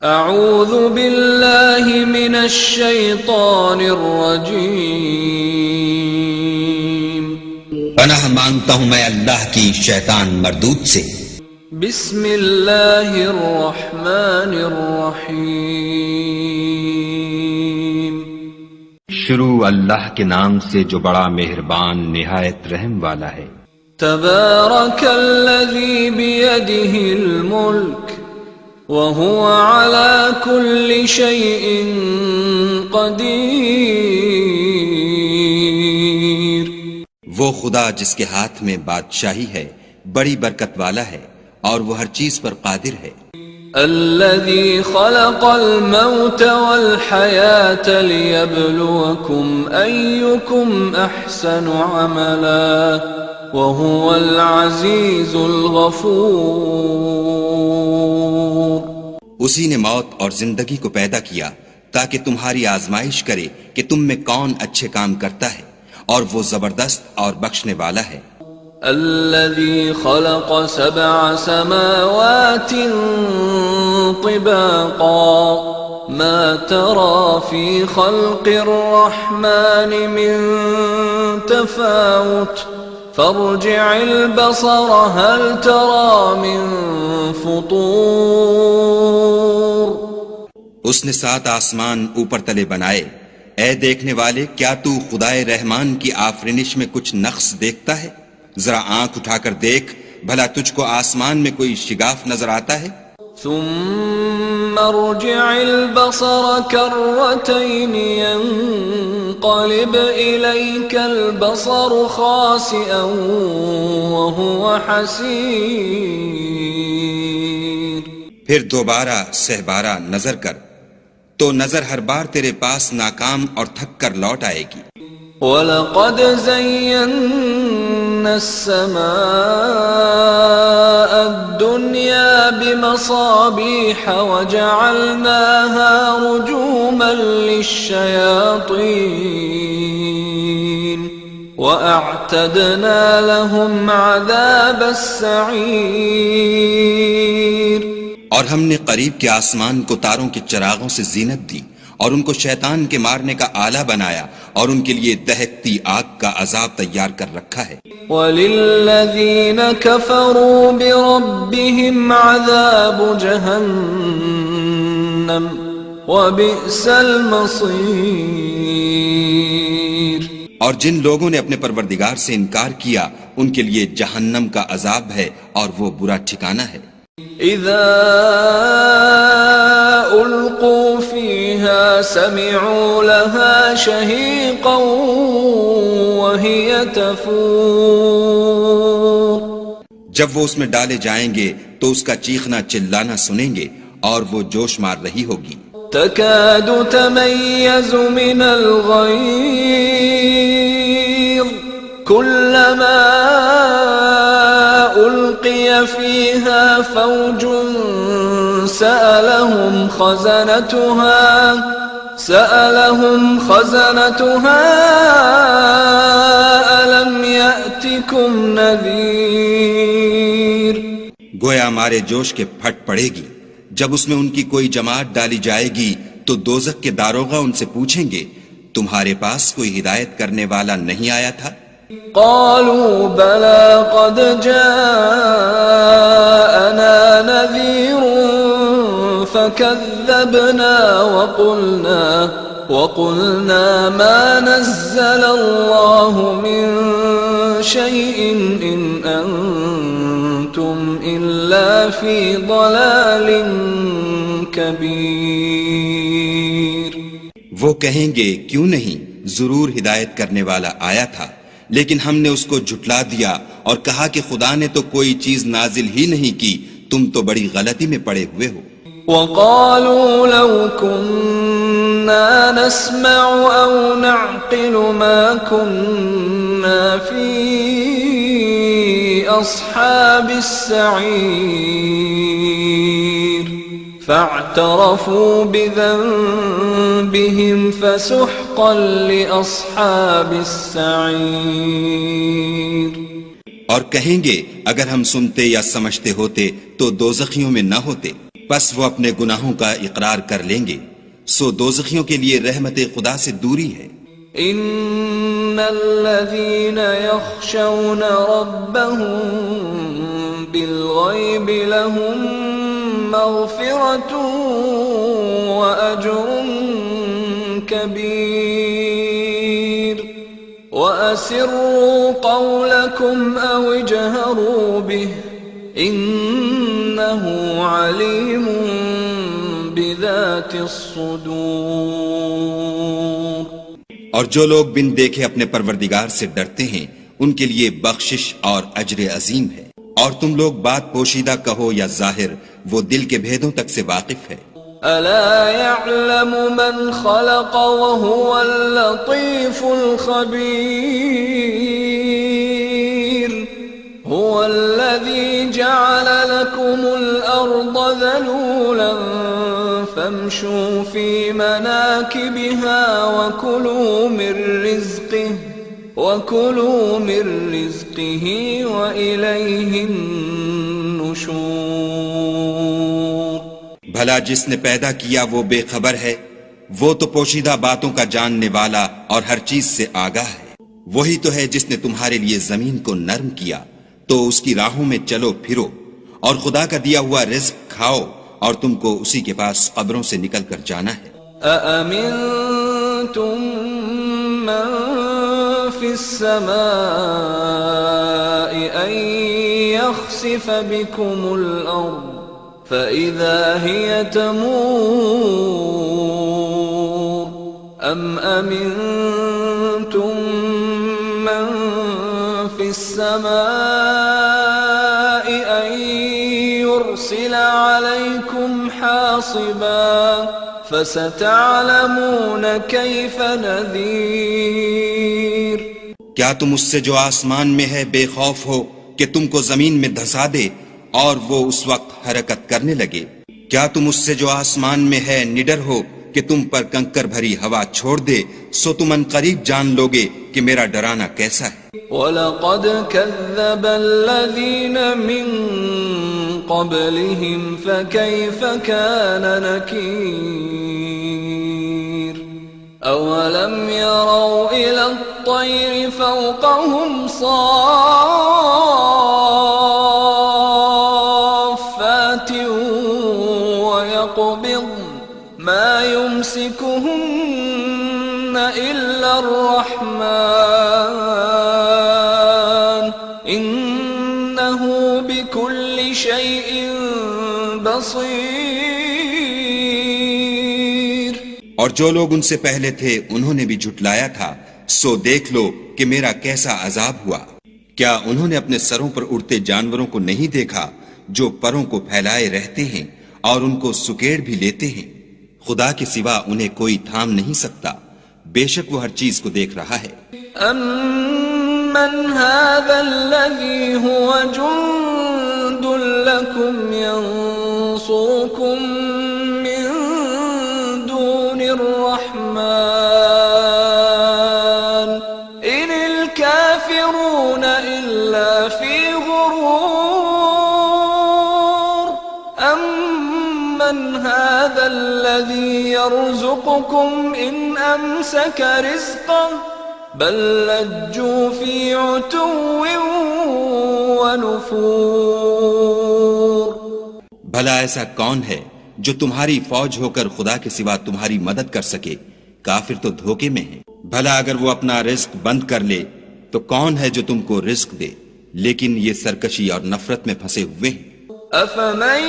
اعوذ باللہ من الشیطان الرجیم، پناہ مانگتا ہوں میں اللہ کی شیطان مردود سے۔ بسم اللہ الرحمن الرحیم، شروع اللہ کے نام سے جو بڑا مہربان نہایت رحم والا ہے۔ تبارک الذی بیدہ الملک وهو على كل شيء قدیر، وہ خدا جس کے ہاتھ میں بادشاہی ہے بڑی برکت والا ہے اور وہ ہر چیز پر قادر ہے۔ الذي خلق الموت والحياة ليبلوكم أيكم أحسن عملا وهو العزيز الغفور، اسی نے موت اور زندگی کو پیدا کیا تاکہ تمہاری آزمائش کرے کہ تم میں کون اچھے کام کرتا ہے، اور وہ زبردست اور بخشنے والا ہے۔ الذي خلق 7 سماوات طباقا ما ترى في خلق الرحمن من تفاوت فارجع البصر هل ترى من فطور۔ اس نے 7 آسمان اوپر تلے بنائے، اے دیکھنے والے کیا تو خدائے رحمان کی آفرینش میں کچھ نقص دیکھتا ہے؟ ذرا آنکھ اٹھا کر دیکھ بھلا تجھ کو آسمان میں کوئی شگاف نظر آتا ہے؟ ثم ارجع البصر كرتين ينقلب إليك البصر خاسئا وهو حسير، پھر دوبارہ سہبارہ نظر کر تو نظر ہر بار تیرے پاس ناکام اور تھک کر لوٹ آئے گی۔ وَلَقَدْ زَيَّنَّا السَّمَاءَ الدُّنْيَا بِمَصَابِيحَ وَجَعَلْنَاهَا رُجُومًا لِلشَّيَاطِينِ وَأَعْتَدْنَا لَهُمْ عَذَابَ السَّعِيرِ، اور ہم نے قریب کے آسمان کو تاروں کے چراغوں سے زینت دی اور ان کو شیطان کے مارنے کا آلہ بنایا اور ان کے لیے دہکتی آگ کا عذاب تیار کر رکھا ہے۔ وَلِلَّذِينَ كَفَرُوا بِرَبِّهِمْ عَذَابُ جَهَنَّمَ وَبِئْسَ الْمَصِيرُ، اور جن لوگوں نے اپنے پروردگار سے انکار کیا ان کے لیے جہنم کا عذاب ہے اور وہ برا ٹھکانہ ہے۔ اذا القوا فيها سمعوا لها شهيقا وهي تفور، جب وہ اس میں ڈالے جائیں گے تو اس کا چیخنا چلانا سنیں گے اور وہ جوش مار رہی ہوگی۔ تكاد تميز من الغيظ كلما ألقي فيها فوج سألهم خزنتها ألم يأتكم نذير، گویا مارے جوش کے پھٹ پڑے گی جب اس میں ان کی کوئی جماعت ڈالی جائے گی تو دوزخ کے داروغہ ان سے پوچھیں گے تمہارے پاس کوئی ہدایت کرنے والا نہیں آیا تھا؟ قالوا بلى قد جاءنا نذير فكذبنا وقلنا ما نزل الله من شيء إن أنتم إلا في ضلال كبير۔ وہ کہیں گے کیوں نہیں، ضرور ہدایت کرنے والا آیا تھا، لیکن ہم نے اس کو جھٹلا دیا اور کہا کہ خدا نے تو کوئی چیز نازل ہی نہیں کی، تم تو بڑی غلطی میں پڑے ہوئے ہو۔ وَقَالُوا لَوْ كُنَّا نَسْمَعُ أَوْ نَعْقِلُ مَا كُنَّا فِي أَصْحَابِ السَّعِيرِ فَاعْتَرَفُوا بِذَنبِهِمْ فَسُحْقًا لِأَصْحَابِ السَّعِيرِ، اور کہیں گے اگر ہم سنتے یا سمجھتے ہوتے تو دوزخیوں میں نہ ہوتے۔ پس وہ اپنے گناہوں کا اقرار کر لیں گے، سو دوزخیوں کے لیے رحمت خدا سے دوری ہے۔ ان الذين يخشون ربهم بالغيب لهم مغفرة واجر كبير واسروا قولكم او اجهروا به انه عليم بذات الصدور۔ اور جو لوگ بن دیکھے اپنے پروردگار سے ڈرتے ہیں ان کے لیے بخشش اور اجر عظیم ہے۔ اور تم لوگ بات پوشیدہ کہو یا ظاہر، وہ دل کے بھیدوں تک سے واقف ہے۔ الا يعلم من خلق وهو اللطيف الخبير هو الذي جعل لكم الارض ذلولا فامشوا في مناكبها وكلوا من رزقه وإليه النشور۔ بھلا جس نے پیدا کیا وہ بے خبر ہے؟ وہ تو پوشیدہ باتوں کا جاننے والا اور ہر چیز سے آگاہ ہے۔ وہی تو ہے جس نے تمہارے لیے زمین کو نرم کیا تو اس کی راہوں میں چلو پھرو، اور خدا کا دیا ہوا رزق کھاؤ، اور تم کو اسی کے پاس قبروں سے نکل کر جانا ہے۔ أأمنتم من في السماء أن يخسف بكم الأرض فإذا هي تمور أم أمنتم من في السماء أن يرسل عليكم حاصبا فستعلمون كيف نذير۔ کیا تم اس سے جو آسمان میں ہے بے خوف ہو کہ تم کو زمین میں دھسا دے اور وہ اس وقت حرکت کرنے لگے؟ کیا تم اس سے جو آسمان میں ہے نڈر ہو کہ تم پر کنکر بھری ہوا چھوڑ دے؟ سو تم ان قریب جان لوگے کہ میرا ڈرانا کیسا ہے۔ وَلَقَدْ كَذَّبَ الَّذِينَ مِن قَبْلِهِمْ فَكَيْفَ كَانَ نَكِيرِ أَوَلَمْ يَرَوْا إِلَى الطَّيْرِ فَوْقَهُمْ صَافَّاتٍ وَيَقْبِضْنَ مَا يُمْسِكُهُنَّ إِلَّا الرَّحْمَنُ إِنَّهُ بِكُلِّ شَيْءٍ بَصِيرٌ۔ اور جو لوگ ان سے پہلے تھے انہوں نے بھی جھٹلایا تھا، سو دیکھ لو کہ میرا کیسا عذاب ہوا۔ کیا انہوں نے اپنے سروں پر اڑتے جانوروں کو نہیں دیکھا جو پروں کو پھیلائے رہتے ہیں اور ان کو سکیڑ بھی لیتے ہیں؟ خدا کے سوا انہیں کوئی تھام نہیں سکتا، بے شک وہ ہر چیز کو دیکھ رہا ہے۔ أَمَّنْ هَذَا الَّذِي هُوَ جُنْدٌ لَكُمْ يَنْصُرُكُمْ مِنْ دُونِ الرَّحْمَنِ إِنِ الْكَافِرُونَ إِلَّا فِي غُرُورٍ أَمَّنْ هَذَا الَّذِي يَرْزُقُكُمْ إِنْ أَمْسَكَ رِزْقَهُ بل لجوا في عتو ونفور۔ بھلا ایسا کون ہے جو تمہاری فوج ہو کر خدا کے سوا تمہاری مدد کر سکے؟ کافر تو دھوکے میں ہیں۔ بھلا اگر وہ اپنا رزق بند کر لے تو کون ہے جو تم کو رزق دے؟ لیکن یہ سرکشی اور نفرت میں پھنسے ہوئے ہیں۔ أفمن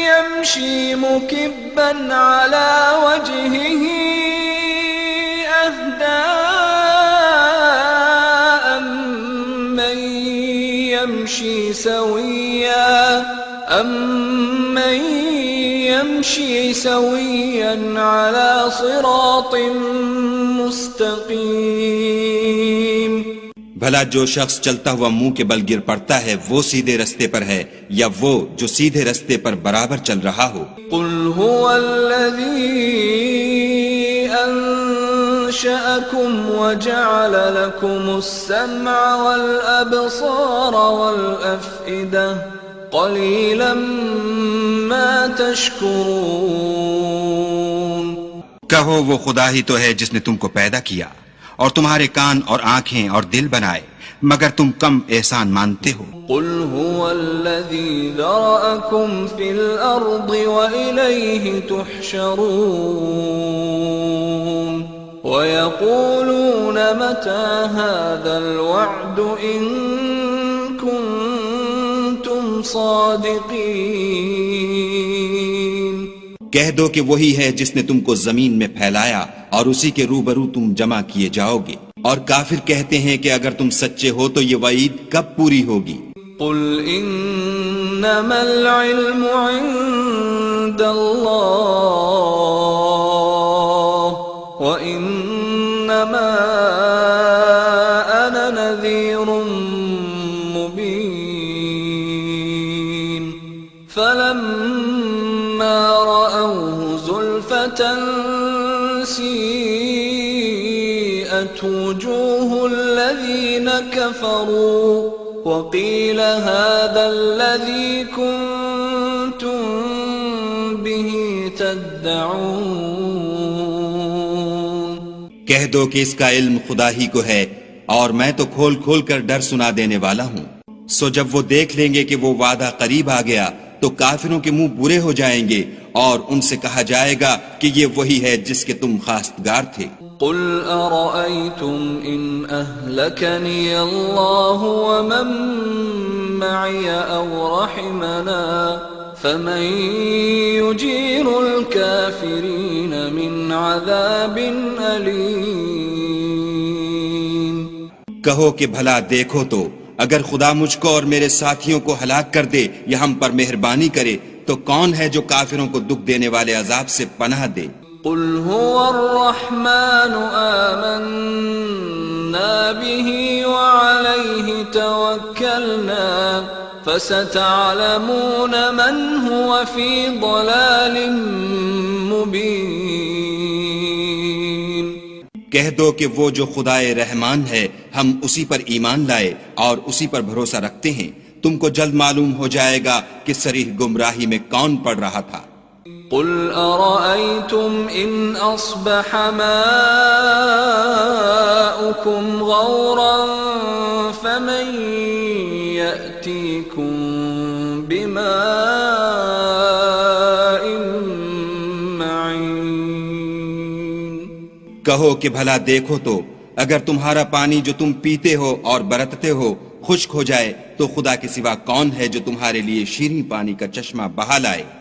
يمشي مكبا على وجهه أهدى أمن يمشي سويا على صراط مستقيم۔ بھلا جو شخص چلتا ہوا منہ کے بل گر پڑتا ہے وہ سیدھے رستے پر ہے یا وہ جو سیدھے رستے پر برابر چل رہا ہو؟ قل هو الذي أنشأكم وجعل لكم السمع والأبصار والأفئدة قليلا ما تشكرون کہو وہ خدا ہی تو ہے جس نے تم کو پیدا کیا اور تمہارے کان اور آنکھیں اور دل بنائے، مگر تم کم احسان مانتے ہو۔ قل هو الذي ذرأكم في الأرض وإليه تحشرون ويقولون متى هذا الوعد إن كنتم صادقين۔ کہہ دو کہ وہی ہے جس نے تم کو زمین میں پھیلایا اور اسی کے روبرو تم جمع کیے جاؤ گے، اور کافر کہتے ہیں کہ اگر تم سچے ہو تو یہ وعید کب پوری ہوگی؟ قل انما العلم عند اللہ وانما انا نذیر مبین فلما رأوه زلفة سیئت وجوه الذین كفروا وقیل هذا الذی کنتم به تدعون۔ کہہ دو کہ اس کا علم خدا ہی کو ہے اور میں تو کھول کھول کر ڈر سنا دینے والا ہوں۔ سو جب وہ دیکھ لیں گے کہ وہ وعدہ قریب آ گیا تو کافروں کے منہ برے ہو جائیں گے اور ان سے کہا جائے گا کہ یہ وہی ہے جس کے تم خواستگار تھے۔ قل ارأيتم ان اهلكني الله ومن معي او رحمنا فمن يجير الكافرين من عذاب أليم۔ کہو کہ بھلا دیکھو تو اگر خدا مجھ کو اور میرے ساتھیوں کو ہلاک کر دے یا ہم پر مہربانی کرے تو کون ہے جو کافروں کو دکھ دینے والے عذاب سے پناہ دے؟ قل هو الرحمن آمنا به وعليه توكلنا فستعلمون من هو في ضلال مبين۔ کہہ دو کہ وہ جو خدائے رحمان ہے ہم اسی پر ایمان لائے اور اسی پر بھروسہ رکھتے ہیں، تم کو جلد معلوم ہو جائے گا کہ صریح گمراہی میں کون پڑ رہا تھا۔ قل أرأيتم إن أصبح ماؤكم غورا فمن يأتيكم بماء معين۔ کہو کہ بھلا دیکھو تو اگر تمہارا پانی جو تم پیتے ہو اور برتتے ہو خشک ہو جائے تو خدا کے سوا کون ہے جو تمہارے لیے شیریں پانی کا چشمہ بہا لائے؟